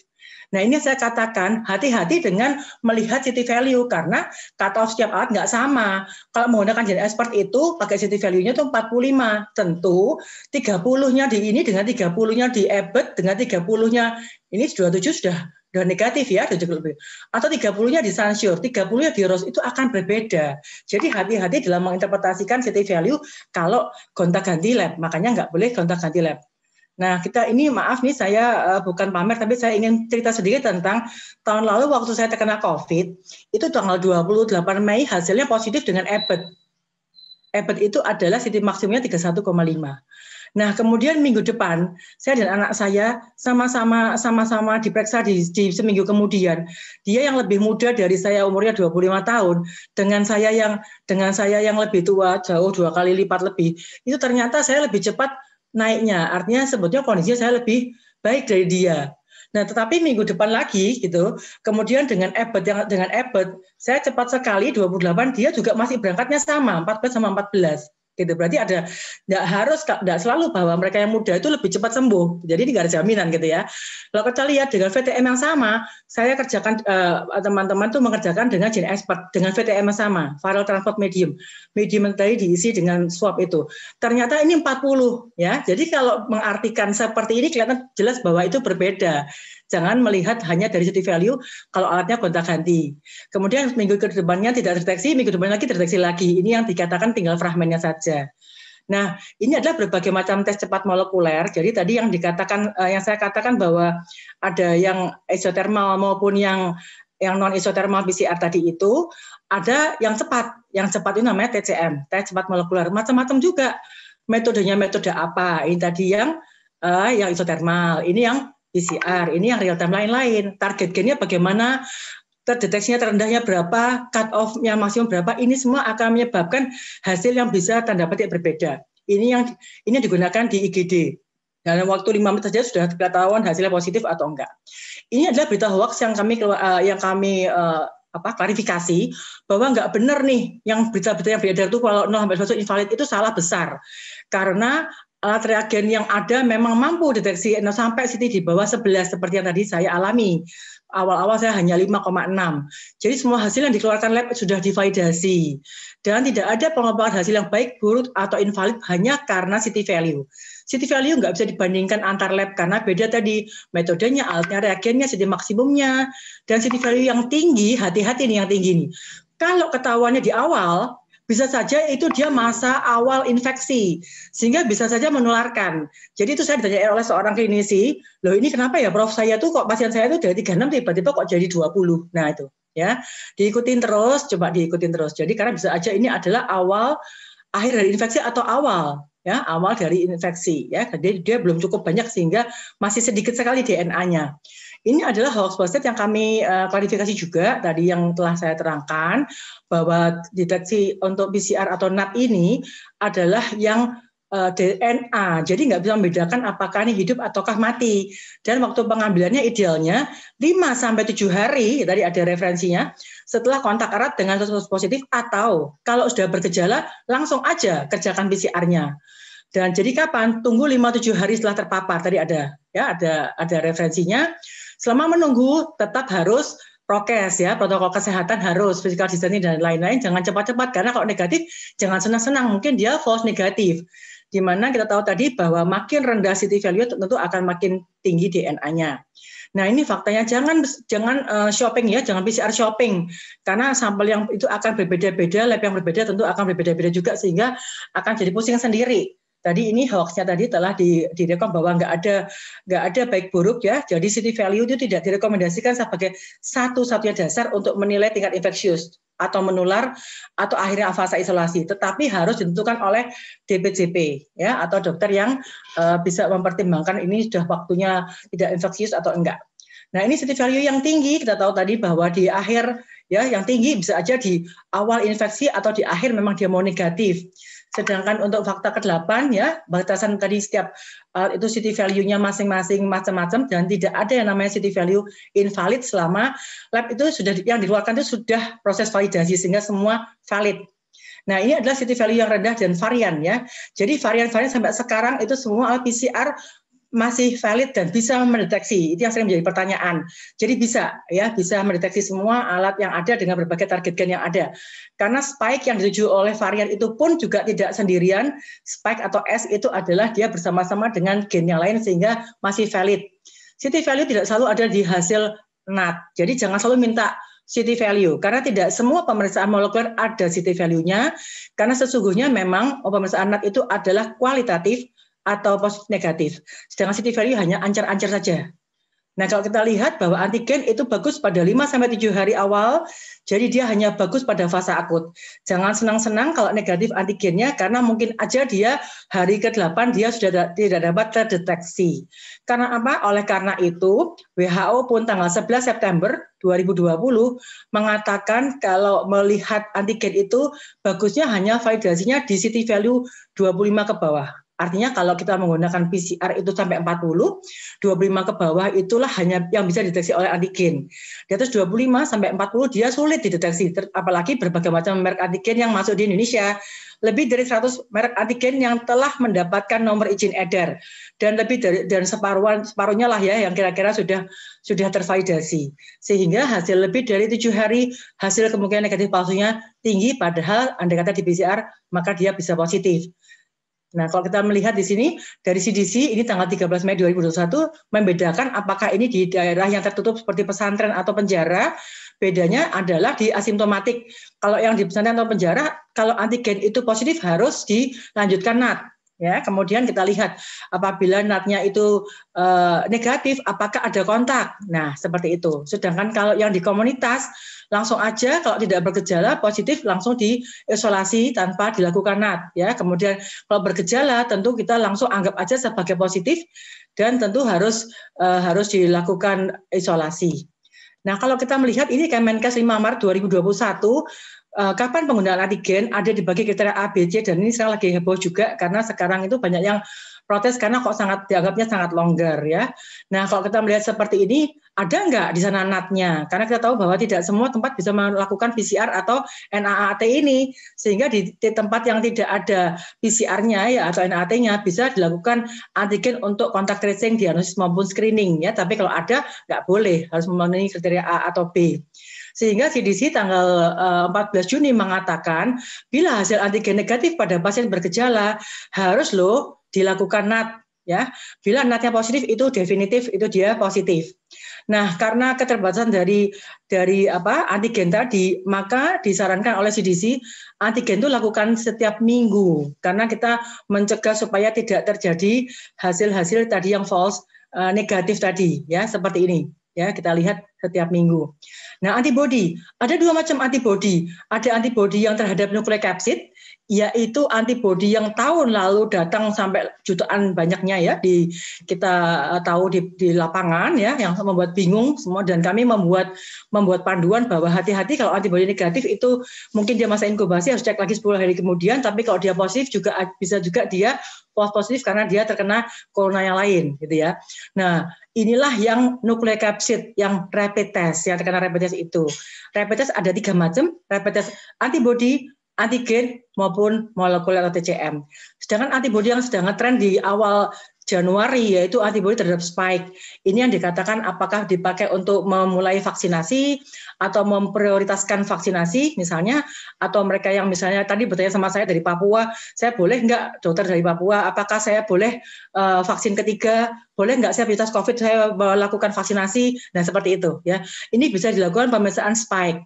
Nah, ini saya katakan hati-hati dengan melihat city value karena cut-off setiap alat nggak sama. Kalau menggunakan Gen Expert itu pakai city value-nya itu 45. Tentu 30-nya di ini dengan 30-nya di Abbott dengan 30-nya ini 27 sudah udah negatif ya, atau 30-nya di Sansure, 30-nya di ROS, itu akan berbeda. Jadi hati-hati dalam menginterpretasikan city value kalau gonta-ganti lab, makanya nggak boleh gonta-ganti lab. Nah, kita ini maaf nih, saya bukan pamer, tapi saya ingin cerita sedikit tentang tahun lalu waktu saya terkena COVID, itu tanggal 28 Mei hasilnya positif dengan Abbott. Abbott itu adalah city maksimumnya 31,5. Nah, kemudian minggu depan, saya dan anak saya sama-sama diperiksa di seminggu kemudian. Dia yang lebih muda dari saya, umurnya 25 tahun, dengan saya yang lebih tua, jauh 2 kali lipat lebih, itu ternyata saya lebih cepat naiknya. Artinya sebetulnya kondisinya saya lebih baik dari dia. Nah, tetapi minggu depan lagi gitu, kemudian dengan Abbott, saya cepat sekali 28, dia juga masih berangkatnya sama, 14 sama 14. Gitu. Berarti nggak selalu bahwa mereka yang muda itu lebih cepat sembuh. Jadi tidak ada jaminan gitu ya. Kalau kita lihat dengan VTM yang sama, saya kerjakan teman-teman tuh mengerjakan dengan gene expert dengan VTM yang sama, viral transport medium tadi diisi dengan swab itu. Ternyata ini 40 ya. Jadi kalau mengartikan seperti ini kelihatan jelas bahwa itu berbeda. Jangan melihat hanya dari city value kalau alatnya gonta-ganti. Kemudian minggu ke depannya tidak terdeteksi, minggu depan lagi terdeteksi lagi. Ini yang dikatakan tinggal fragmennya saja. Nah, ini adalah berbagai macam tes cepat molekuler. Jadi tadi yang dikatakan, yang saya katakan bahwa ada yang isotermal maupun yang non isotermal PCR tadi itu, ada yang cepat. Yang cepat itu namanya TCM, tes cepat molekuler. Macam-macam juga. Metodenya metode apa? Ini tadi yang isotermal. Ini yang PCR, ini yang real time lain-lain. Target gain-nya bagaimana, terdeteksinya terendahnya berapa, cut off-nya maksimum berapa, ini semua akan menyebabkan hasil yang bisa tanda petik berbeda. Ini yang digunakan di IGD. Dalam waktu 5 menit saja sudah ketahuan hasilnya positif atau enggak. Ini adalah berita hoax yang kami klarifikasi bahwa enggak benar nih yang berita-berita yang beredar itu kalau 0-1 invalid itu salah besar. Karena alat reagen yang ada memang mampu deteksi sampai CT di bawah 11 seperti yang tadi saya alami. Awal-awal saya hanya 5,6. Jadi semua hasil yang dikeluarkan lab sudah divalidasi. Dan tidak ada pengembangan hasil yang baik, buruk, atau invalid hanya karena CT value. CT value nggak bisa dibandingkan antar lab karena beda tadi metodenya, alatnya, reagennya, CT maksimumnya. Dan CT value yang tinggi, hati-hati nih yang tinggi nih. Kalau ketahuannya di awal, bisa saja itu dia masa awal infeksi, sehingga bisa saja menularkan. Jadi itu saya ditanya oleh seorang klinisi, loh ini kenapa ya Prof, saya tuh kok pasien saya tuh dari 36 tiba-tiba kok jadi 20. Nah itu ya, diikutin terus, coba diikutin terus. Jadi karena bisa aja ini adalah akhir dari infeksi atau awal dari infeksi ya. Jadi dia belum cukup banyak sehingga masih sedikit sekali DNA-nya. Ini adalah hoax positif yang kami klarifikasi juga tadi yang telah saya terangkan bahwa deteksi untuk PCR atau NAT ini adalah yang DNA, jadi nggak bisa membedakan apakah ini hidup ataukah mati. Dan waktu pengambilannya idealnya 5-7 hari, tadi ada referensinya, setelah kontak erat dengan kasus positif atau kalau sudah bergejala langsung aja kerjakan PCR-nya. Dan jadi kapan? Tunggu 5-7 hari setelah terpapar, tadi ada referensinya. Selama menunggu tetap harus prokes ya, protokol kesehatan harus, physical distancing dan lain-lain, jangan cepat-cepat karena kalau negatif jangan senang-senang, mungkin dia false negatif. Di mana kita tahu tadi bahwa makin rendah CT value tentu akan makin tinggi DNA-nya. Nah, ini faktanya jangan shopping ya, jangan PCR shopping karena sampel yang itu akan berbeda-beda, lab yang berbeda tentu akan berbeda-beda juga sehingga akan jadi pusing sendiri. Tadi ini hoaxnya tadi telah direkom bahwa nggak ada baik buruk ya. Jadi CT value itu tidak direkomendasikan sebagai satu-satunya dasar untuk menilai tingkat infeksius atau menular atau akhirnya fase isolasi. Tetapi harus ditentukan oleh DPJP ya atau dokter yang bisa mempertimbangkan ini sudah waktunya tidak infeksius atau enggak. Nah ini CT value yang tinggi kita tahu tadi bahwa di akhir ya yang tinggi bisa aja di awal infeksi atau di akhir memang dia mau negatif. Sedangkan untuk fakta ke-8 ya, batasan tadi setiap itu CT value-nya masing-masing macam-macam dan tidak ada yang namanya CT value invalid selama lab itu sudah yang dikeluarkan itu sudah proses validasi sehingga semua valid. Nah, ini adalah CT value yang rendah dan varian ya. Jadi varian-varian sampai sekarang itu semua alat PCR masih valid dan bisa mendeteksi. Itu yang sering menjadi pertanyaan. Jadi bisa mendeteksi semua alat yang ada dengan berbagai target gen yang ada. Karena spike yang dituju oleh varian itu pun juga tidak sendirian. Spike atau S itu adalah dia bersama-sama dengan gen yang lain sehingga masih valid. CT value tidak selalu ada di hasil NAT. Jadi jangan selalu minta CT value, karena tidak semua pemeriksaan molekuler ada CT value-nya, karena sesungguhnya memang pemeriksaan NAT itu adalah kualitatif atau positif negatif, sedangkan CT value hanya ancar-ancar saja. Nah, kalau kita lihat bahwa antigen itu bagus pada 5-7 hari awal, jadi dia hanya bagus pada fase akut. Jangan senang-senang kalau negatif antigennya, karena mungkin aja dia hari ke-8 dia sudah tidak dapat terdeteksi. Karena apa? Oleh karena itu, WHO pun tanggal 11 September 2020 mengatakan kalau melihat antigen itu bagusnya hanya validasinya di CT value 25 ke bawah. Artinya kalau kita menggunakan PCR itu sampai 40, 25 ke bawah itulah hanya yang bisa dideteksi oleh antigen. Di atas 25 sampai 40 dia sulit dideteksi, apalagi berbagai macam merek antigen yang masuk di Indonesia. Lebih dari 100 merek antigen yang telah mendapatkan nomor izin edar, dan lebih dari separuhnya lah ya yang kira-kira sudah tervalidasi. Sehingga hasil lebih dari 7 hari hasil kemungkinan negatif palsunya tinggi, padahal andai kata di PCR maka dia bisa positif. Nah, kalau kita melihat di sini dari CDC ini tanggal 13 Mei 2021 membedakan apakah ini di daerah yang tertutup seperti pesantren atau penjara. Bedanya adalah di asimptomatik. Kalau yang di pesantren atau penjara, kalau antigen itu positif harus dilanjutkan NAT. Ya, kemudian kita lihat apabila NAT-nya itu negatif, apakah ada kontak. Nah, seperti itu. Sedangkan kalau yang di komunitas langsung aja kalau tidak bergejala positif langsung diisolasi tanpa dilakukan NAT. Ya, kemudian kalau bergejala tentu kita langsung anggap aja sebagai positif dan tentu harus dilakukan isolasi. Nah, kalau kita melihat ini Kemenkes 5 Maret 2021, kapan penggunaan antigen ada dibagi kriteria A, B, C, dan ini sekarang lagi heboh juga karena sekarang itu banyak yang protes karena kok dianggapnya sangat longgar ya. Nah, kalau kita melihat seperti ini, ada nggak di sana NAT-nya? Karena kita tahu bahwa tidak semua tempat bisa melakukan PCR atau NAAT ini, sehingga di tempat yang tidak ada PCR-nya ya atau NAAT-nya bisa dilakukan antigen untuk kontak tracing, diagnosis maupun screening ya. Tapi kalau ada nggak boleh, harus memenuhi kriteria A atau B. Sehingga CDC tanggal 14 Juni mengatakan bila hasil antigen negatif pada pasien bergejala harus dilakukan NAT ya. Bila NAT-nya positif itu definitif itu dia positif. Nah, karena keterbatasan dari antigen tadi, maka disarankan oleh CDC antigen itu lakukan setiap minggu karena kita mencegah supaya tidak terjadi hasil-hasil tadi yang false negatif tadi ya, seperti ini. Ya, kita lihat setiap minggu. Nah, antibodi, ada 2 macam antibodi. Ada antibodi yang terhadap nukleokapsid, yaitu antibodi yang tahun lalu datang sampai jutaan banyaknya ya, kita tahu di lapangan ya, yang membuat bingung semua, dan kami membuat panduan bahwa hati-hati kalau antibodi negatif itu mungkin dia masa inkubasi harus cek lagi 10 hari kemudian, tapi kalau dia positif juga bisa juga dia positif karena dia terkena corona yang lain gitu ya. Nah, inilah yang nukleokapsid, yang rapid test, yang terkena rapid test itu. Rapid test ada 3 macam, rapid test antibody, antigen maupun molekuler atau TCM. Sedangkan antibody yang sedang ngetren di awal Januari yaitu antibody terhadap spike. Ini yang dikatakan apakah dipakai untuk memulai vaksinasi atau memprioritaskan vaksinasi misalnya, atau mereka yang misalnya tadi bertanya sama saya dari Papua, saya boleh nggak dokter dari Papua, apakah saya boleh vaksin ketiga, boleh nggak saya prioritas COVID saya melakukan vaksinasi, dan seperti itu ya. Ini bisa dilakukan pemeriksaan spike.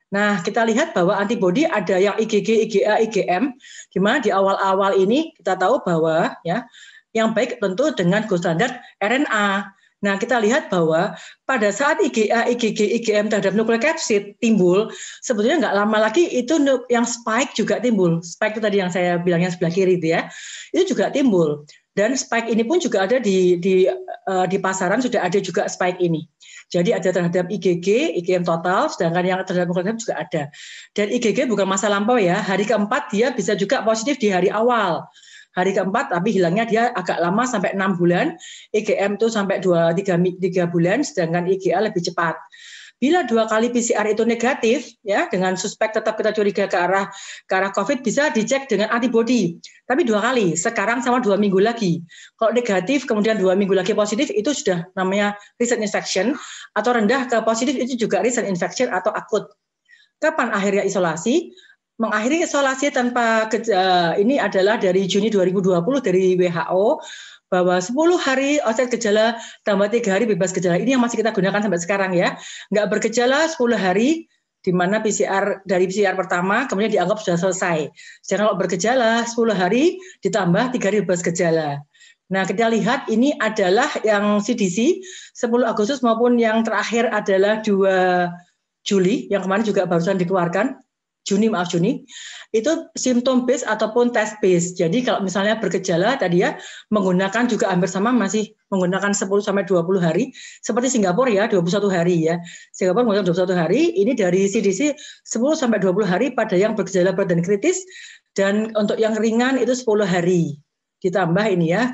Nah, kita lihat bahwa antibody ada yang IgG, IgA, IgM, di mana di awal-awal ini kita tahu bahwa ya yang baik tentu dengan gold standard RNA. Nah, kita lihat bahwa pada saat IgA, IgG, IgM terhadap nukleokapsid timbul, sebetulnya nggak lama lagi itu yang spike juga timbul. Spike itu tadi yang saya bilangnya sebelah kiri itu ya, itu juga timbul. Dan spike ini pun juga ada di pasaran, sudah ada juga spike ini. Jadi ada terhadap IgG, IgM total, sedangkan yang terhadap nukleokapsid juga ada. Dan IgG bukan masa lampau ya, hari keempat dia bisa juga positif di hari awal. Hari keempat, tapi hilangnya dia agak lama sampai 6 bulan, IgM itu sampai 2-3 bulan, sedangkan IgA lebih cepat. Bila 2 kali PCR itu negatif, ya dengan suspek tetap kita curiga ke arah COVID, bisa dicek dengan antibody. Tapi 2 kali, sekarang sama 2 minggu lagi. Kalau negatif, kemudian 2 minggu lagi positif, itu sudah namanya recent infection, atau rendah ke positif, itu juga recent infection atau akut. Kapan akhirnya isolasi? Mengakhiri isolasi tanpa ini adalah dari Juni 2020 dari WHO bahwa 10 hari onset gejala tambah 3 hari bebas gejala. Ini yang masih kita gunakan sampai sekarang ya. Nggak bergejala 10 hari, di mana dari PCR pertama kemudian dianggap sudah selesai. Sedangkan kalau bergejala 10 hari ditambah 3 hari bebas gejala. Nah, kita lihat ini adalah yang CDC 10 Agustus maupun yang terakhir adalah 2 Juli, yang kemarin juga barusan dikeluarkan. Juni, itu simptom base ataupun test base. Jadi kalau misalnya bergejala tadi ya, menggunakan juga hampir sama, masih menggunakan 10-20 hari, seperti Singapura ya, 21 hari ya. Singapura menggunakan 21 hari, ini dari CDC 10-20 hari pada yang bergejala berat dan kritis, dan untuk yang ringan itu 10 hari. Ditambah ini ya,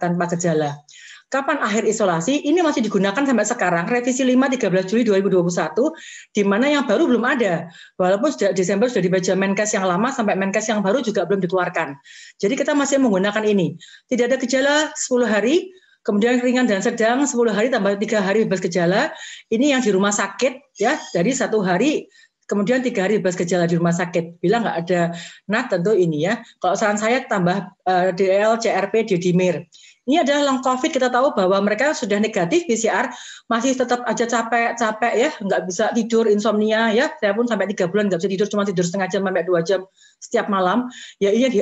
tanpa gejala. Kapan akhir isolasi? Ini masih digunakan sampai sekarang, revisi 5 13 Juli 2021, di mana yang baru belum ada. Walaupun sejak Desember sudah dibaca Menkes yang lama, sampai Menkes yang baru juga belum dikeluarkan. Jadi kita masih menggunakan ini. Tidak ada gejala 10 hari, kemudian ringan dan sedang 10 hari tambah 3 hari bebas gejala. Ini yang di rumah sakit ya, dari 1 hari kemudian 3 hari bebas gejala di rumah sakit. Bila nggak ada NAT tentu ini ya. Kalau saran saya tambah DL, CRP, D-dimer. Ini adalah long COVID, kita tahu bahwa mereka sudah negatif PCR, masih tetap aja capek ya, nggak bisa tidur, insomnia ya. Saya pun sampai 3 bulan nggak bisa tidur, cuma tidur setengah jam sampai 2 jam setiap malam. Ya ini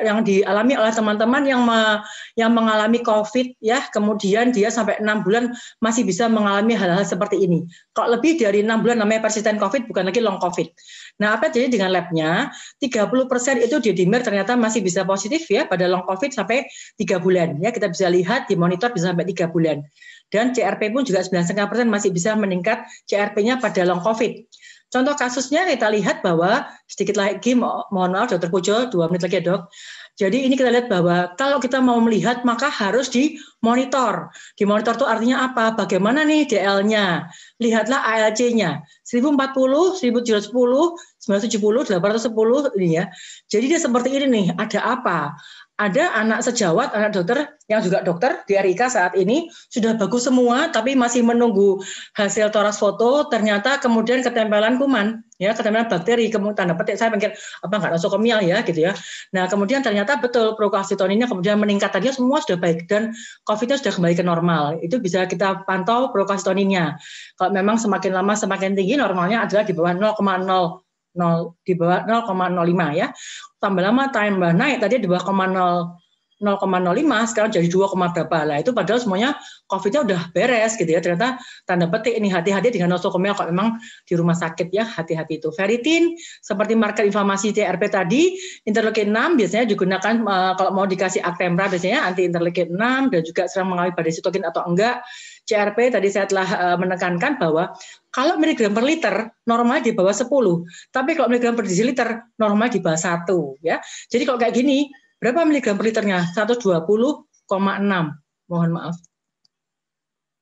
yang dialami oleh teman-teman yang mengalami COVID ya, kemudian dia sampai 6 bulan masih bisa mengalami hal-hal seperti ini. Kalau lebih dari 6 bulan namanya persisten COVID, bukan lagi long COVID. Nah, apa jadi dengan labnya? 30% itu D-dimer ternyata masih bisa positif ya pada long COVID sampai 3 bulan. Ya, kita bisa lihat di monitor bisa sampai 3 bulan. Dan CRP pun juga 9,5% masih bisa meningkat CRP-nya pada long COVID. Contoh kasusnya kita lihat bahwa, sedikit lagi mohon maaf Dr. Pujo, 2 menit lagi ya dok. Jadi ini kita lihat bahwa kalau kita mau melihat maka harus dimonitor. Dimonitor itu artinya apa? Bagaimana nih DL-nya? Lihatlah ALC-nya. 1040, 1710, 970, 810 ini ya. Jadi dia seperti ini nih, ada apa? Ada anak sejawat, anak dokter yang juga dokter di RIK saat ini sudah bagus semua, tapi masih menunggu hasil toras foto. Ternyata kemudian ketempelan kuman, ya ketempelan bakteri. Kemudian tanda petik saya pikir apa nggak nosokomial ya, gitu ya. Nah kemudian ternyata betul procalcitoninnya kemudian meningkat, tadinya semua sudah baik dan COVID-nya sudah kembali ke normal. Itu bisa kita pantau procalcitoninnya. Kalau memang semakin lama semakin tinggi, normalnya adalah di bawah 0,0 di bawah 0,05 ya. Tambah lama tambah naik, tadi di bawah 0,05 sekarang jadi 2, berapa lah. Itu padahal semuanya COVID-nya udah beres gitu ya. Ternyata tanda petik ini hati-hati dengan nosokomia kalau memang di rumah sakit ya, hati-hati itu. Ferritin seperti marker inflamasi TRP tadi, interleukin 6 biasanya digunakan kalau mau dikasih Actemra biasanya anti interleukin 6 dan juga sedang mengalami badai sitokin atau enggak. CRP tadi saya telah menekankan bahwa kalau miligram per liter normalnya di bawah 10, tapi kalau miligram per desiliter normalnya di bawah 1 ya. Jadi kalau kayak gini, berapa miligram per liternya? 120,6. Mohon maaf.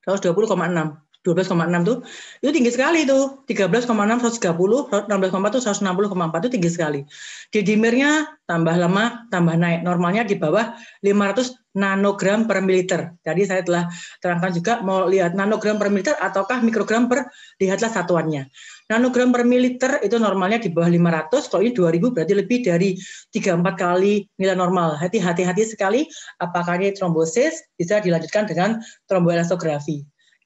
120,6. 12,6 tuh itu tinggi sekali tuh. 13,6 130, 16,4 tuh 160,4 itu tinggi sekali. D-dimernya tambah lama tambah naik. Normalnya di bawah 500 nanogram per mililiter. Tadi saya telah terangkan juga mau lihat nanogram per mililiter ataukah mikrogram per, lihatlah satuannya. Nanogram per mililiter itu normalnya di bawah 500, kalau ini 2000 berarti lebih dari 3-4 kali nilai normal. Hati-hati sekali apakah ini trombosis, bisa dilanjutkan dengan tromboelastografi.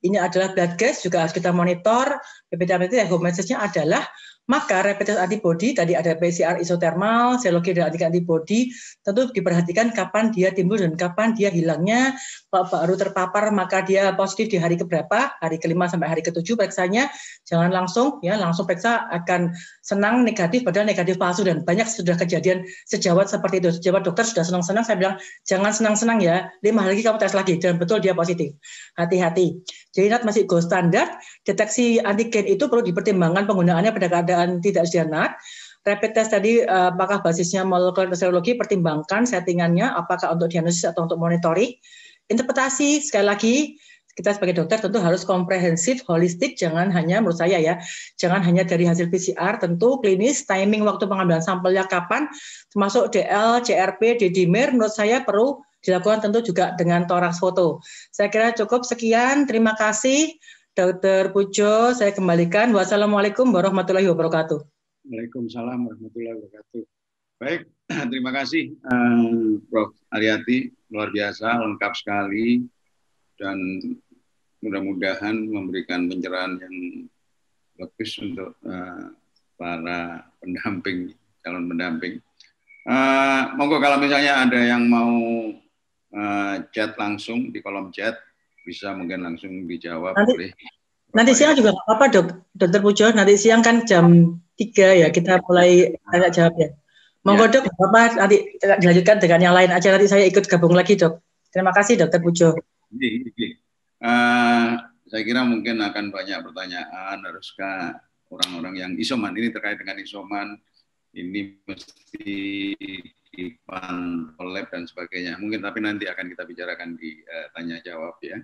Ini adalah blood gas, juga harus kita monitor. PPT home message-nya adalah maka rapid test antibody, tadi ada PCR isotermal, serologi dan antibody, tentu diperhatikan kapan dia timbul dan kapan dia hilangnya. Kalau baru terpapar maka dia positif di hari keberapa, hari ke-5 sampai hari ke-7 periksanya. Jangan langsung periksa, akan senang negatif padahal negatif palsu, dan banyak sudah kejadian sejawat seperti itu. Sejawat dokter sudah senang-senang, saya bilang jangan senang-senang ya, 5 hari lagi kamu tes lagi dan betul dia positif. Hati-hati. Jadi NAT masih gold standar, deteksi antigen itu perlu dipertimbangkan penggunaannya pada keadaan tidak sedia NAT. Rapid test tadi apakah basisnya molekuler serologi, pertimbangkan settingannya apakah untuk diagnosis atau untuk monitoring. Interpretasi sekali lagi kita sebagai dokter tentu harus komprehensif, holistik, jangan hanya menurut saya ya, jangan hanya dari hasil PCR, tentu klinis, timing waktu pengambilan sampelnya kapan, termasuk DL, CRP, D-dimer menurut saya perlu dilakukan tentu juga dengan toraks foto. Saya kira cukup sekian, terima kasih Dr. Pujo, saya kembalikan. Wassalamualaikum warahmatullahi wabarakatuh. Waalaikumsalam warahmatullahi wabarakatuh. Baik. Terima kasih Prof. Aryati, luar biasa, lengkap sekali, dan mudah-mudahan memberikan pencerahan yang bagus untuk para pendamping, calon pendamping. Monggo kalau misalnya ada yang mau chat langsung di kolom chat, bisa mungkin langsung dijawab oleh. Nanti siang juga nggak apa-apa, Dokter Pujo. Nanti siang kan jam 3 ya, kita mulai tanya jawab ya. Monggo Dok, Bapak nanti dilanjutkan dengan yang lain aja. Nanti saya ikut gabung lagi, Dok. Terima kasih, Dokter Pujo. Saya kira mungkin akan banyak pertanyaan, haruskah orang-orang yang isoman, ini terkait dengan isoman, ini mesti dipantau lab dan sebagainya. Mungkin tapi nanti akan kita bicarakan di tanya jawab ya.